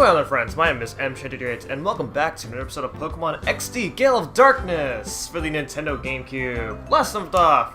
going on there, friends? My name is M38 and welcome back to another episode of Pokemon XD Gale of Darkness for the Nintendo Gamecube. Last left off,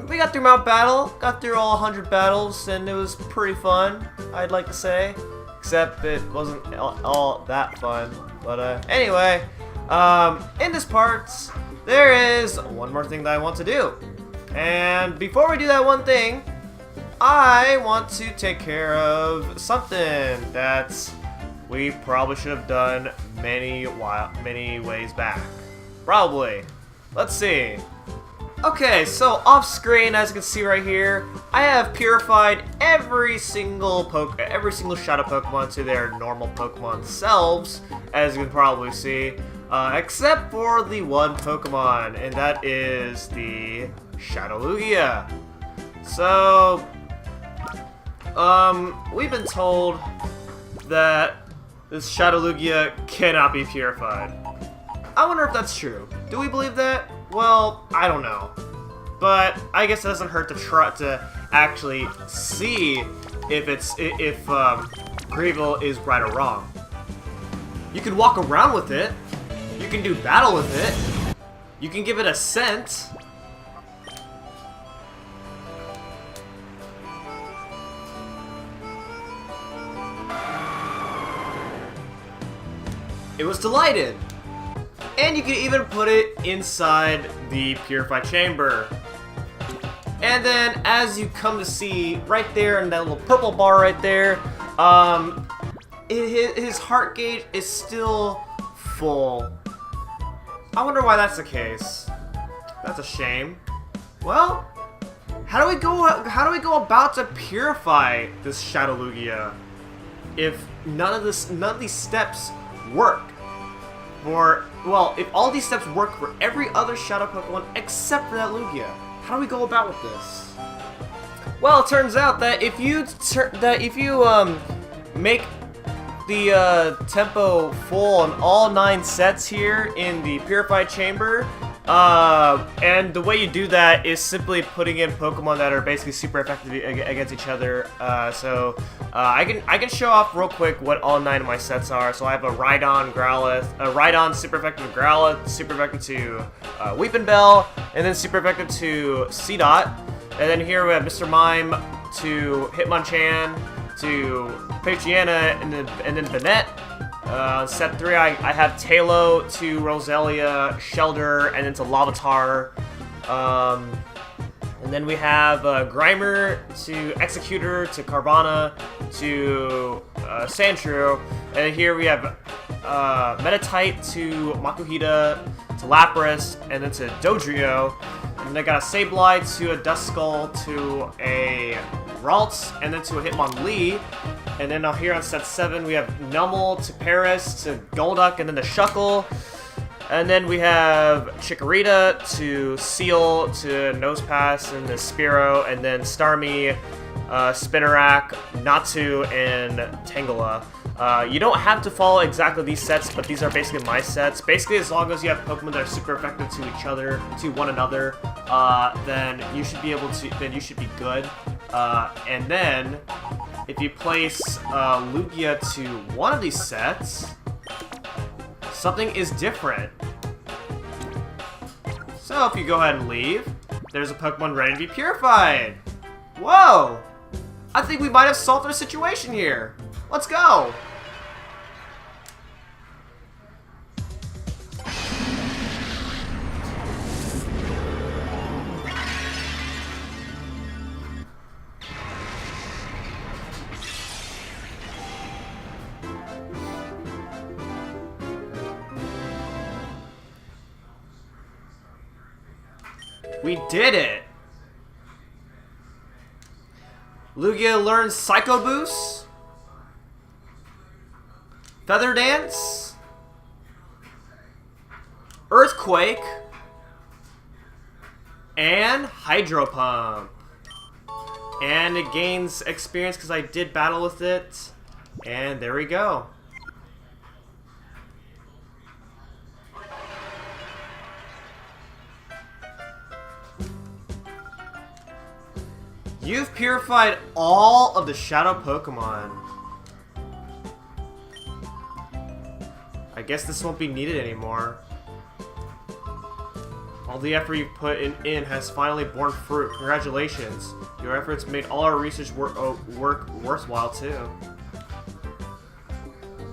we got through Mount Battle, got through all 100 battles, and it was pretty fun, I'd like to say. Except it wasn't all that fun. But anyway, in this part, there is one more thing that I want to do. And before we do that one thing, I want to take care of something that we probably should have done many ways back. Probably. Let's see. Okay, so off screen, as you can see right here, I have purified every single shadow Pokemon to their normal Pokemon selves, as you can probably see, except for the one Pokemon, and that is the Shadow Lugia. So, we've been told that this Shadow Lugia cannot be purified. I wonder if that's true. Do we believe that? Well, I don't know. But I guess it doesn't hurt to try to actually see if Greevil is right or wrong. You can walk around with it. You can do battle with it. You can give it a scent. It was delighted. And you can even put it inside the purify chamber. And then, as you come to see right there in that little purple bar right there, his heart gauge is still full. I wonder why that's the case. That's a shame. Well, how do we go about to purify this Shadow Lugia if none of these steps work? Well, if all these steps work for every other Shadow Pokemon except for that Lugia, how do we go about with this? Well, it turns out that if you make the tempo full on all 9 sets here in the Purified Chamber, and the way you do that is simply putting in Pokemon that are basically super effective against each other. I can show off real quick what all 9 of my sets are. So I have a Rhydon, Growlithe, a Rhydon super effective to Growlithe, super effective to Weepinbell, and then super effective to Seedot. And then here we have Mr. Mime to Hitmonchan, to Patriana, and then Banette. Set 3, I have Talo to Roselia, Shelder, and then to Larvitar. And then we have Grimer to Executor, to Carvana, to Sandshrew. And here we have Meditite to Makuhita, to Lapras, and then to Dodrio. And then I got a Sableye to a Duskull, to a Ralts, and then to a Hitmonlee. And then here on set 7, we have Numel to Paris, to Golduck, and then to Shuckle. And then we have Chikorita to Seal, to Nosepass, and to Spearow, and then Starmie, Spinarak, Natu, and Tangela. You don't have to follow exactly these sets, but these are basically my sets. Basically, as long as you have Pokemon that are super effective to each other, to one another, then you should be able to. Then you should be good. And then, if you place Lugia to one of these sets, something is different. So if you go ahead and leave, there's a Pokemon ready to be purified. Whoa! I think we might have solved our situation here. Let's go! We did it! Lugia learns Psycho Boost, Feather Dance, Earthquake, and Hydro Pump. And it gains experience because I did battle with it. And there we go. You've purified all of the Shadow Pokemon. guess this won't be needed anymore. All the effort you've put in has finally borne fruit. Congratulations. Your efforts made all our research work worthwhile too.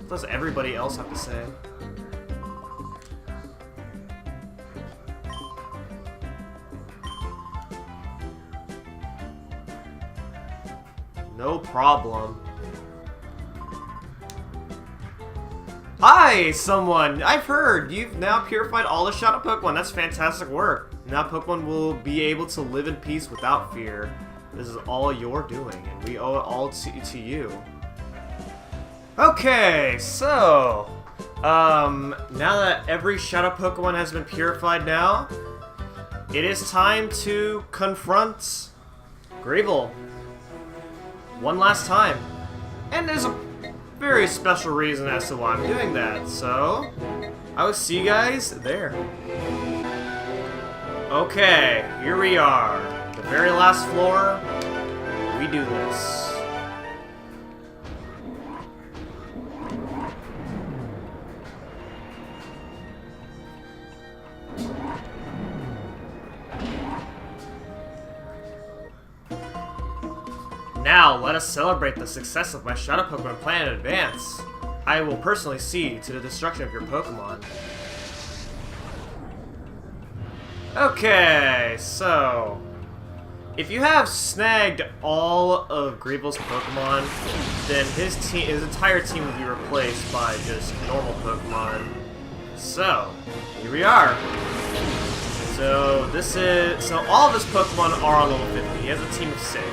What does everybody else have to say? No problem. Hi, someone! I've heard you've now purified all the Shadow Pokemon. That's fantastic work. Now Pokemon will be able to live in peace without fear. This is all you're doing, and we owe it all to you. Okay, so... now that every Shadow Pokemon has been purified now, it is time to confront Greevil. One last time. And there's a very special reason as to why I'm doing that, so I will see you guys there. Okay, here we are. The very last floor. We do this. Now, let us celebrate the success of my Shadow Pokemon plan in advance. I will personally see to the destruction of your Pokemon. Okay, so... if you have snagged all of Greevil's Pokemon, then his entire team will be replaced by just normal Pokemon. So, here we are. So, all of his Pokemon are on level 50. He has a team of 6.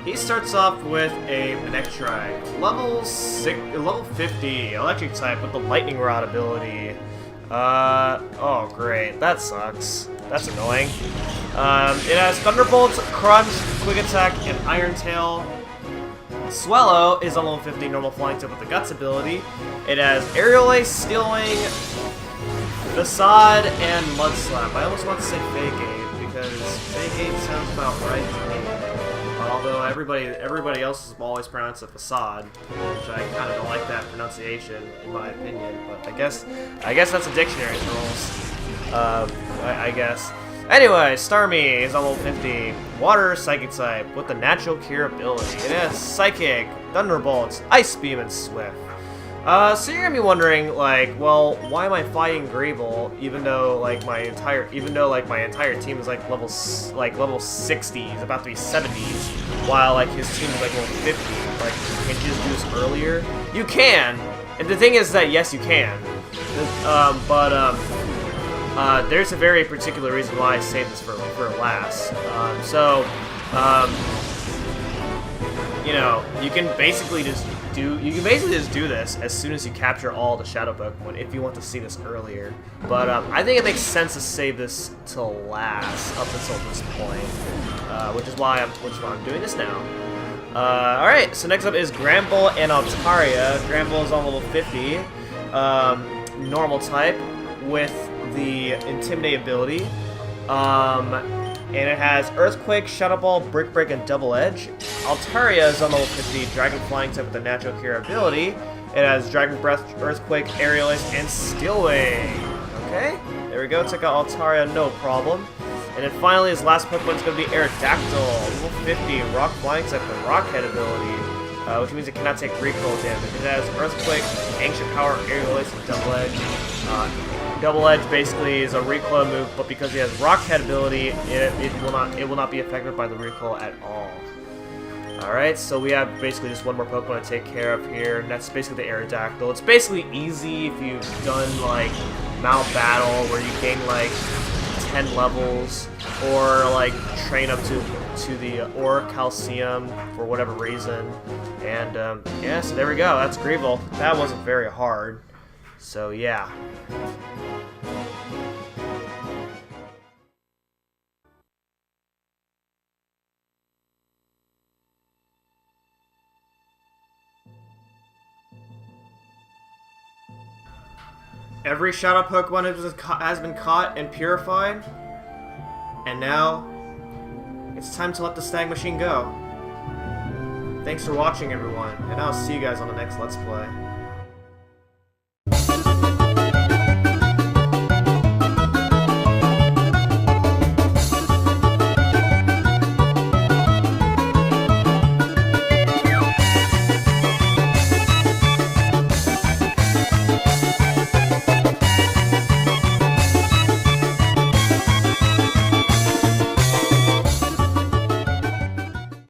He starts off with a Manectric, level 50, electric type with the lightning rod ability. Oh great, that sucks. That's annoying. It has Thunderbolts, Crunch, Quick Attack, and Iron Tail. Swallow is on level 50, normal flying type with the Guts ability. It has Aerial Ace, Steel Wing, Facade, and Mud Slap. I almost want to say Fake-Aid, because Fake-Aid sounds about right to me. Although everybody else has always pronounced it Facade, which I kind of don't like that pronunciation, in my opinion. But I guess that's a dictionary's rules. I guess. Anyway, Starmie is on level 50. Water Psychic type with the Natural Cure ability. It has Psychic, Thunderbolts, Ice Beam, and Swift. So you're gonna be wondering, like, well, why am I fighting Greevil even though my entire team is like level 60s, about to be 70s, while like his team is like level 50? Like, can't you just do this earlier? You can, and the thing is that yes, you can. There's a very particular reason why I saved this for last. You know, you can basically just do this as soon as you capture all the Shadow Pokemon if you want to see this earlier. But I think it makes sense to save this till last up until this point, which is why I'm doing this now. All right, so next up is Granbull and Altaria. Granbull is on level 50, normal type with the Intimidate ability. And it has Earthquake, Shadow Ball, Brick Break, and Double Edge. Altaria is on level 50, Dragon Flying type with the Natural Cure ability. It has Dragon Breath, Earthquake, Aerial Ace, and Steel Wing. Okay, there we go. Took out Altaria, no problem. And then finally, his last Pokemon is going to be Aerodactyl, level 50, Rock Flying type with the Rock Head ability, which means it cannot take recoil damage. It has Earthquake, Ancient Power, Aerial Ace, and Double Edge. Double Edge basically is a recoil move, but because he has Rock Head ability, it will not be affected by the recoil at all. Alright, so we have basically just one more Pokemon to take care of here, and that's basically the Aerodactyl. It's basically easy if you've done like Mount Battle, where you gain like 10 levels, or like train up to the Colesseum for whatever reason. And yeah, so there we go. That's Greevil. That wasn't very hard. So yeah. Every Shadow Pokemon has been caught and purified, and now it's time to let the Stag Machine go. Thanks for watching, everyone, and I'll see you guys on the next Let's Play.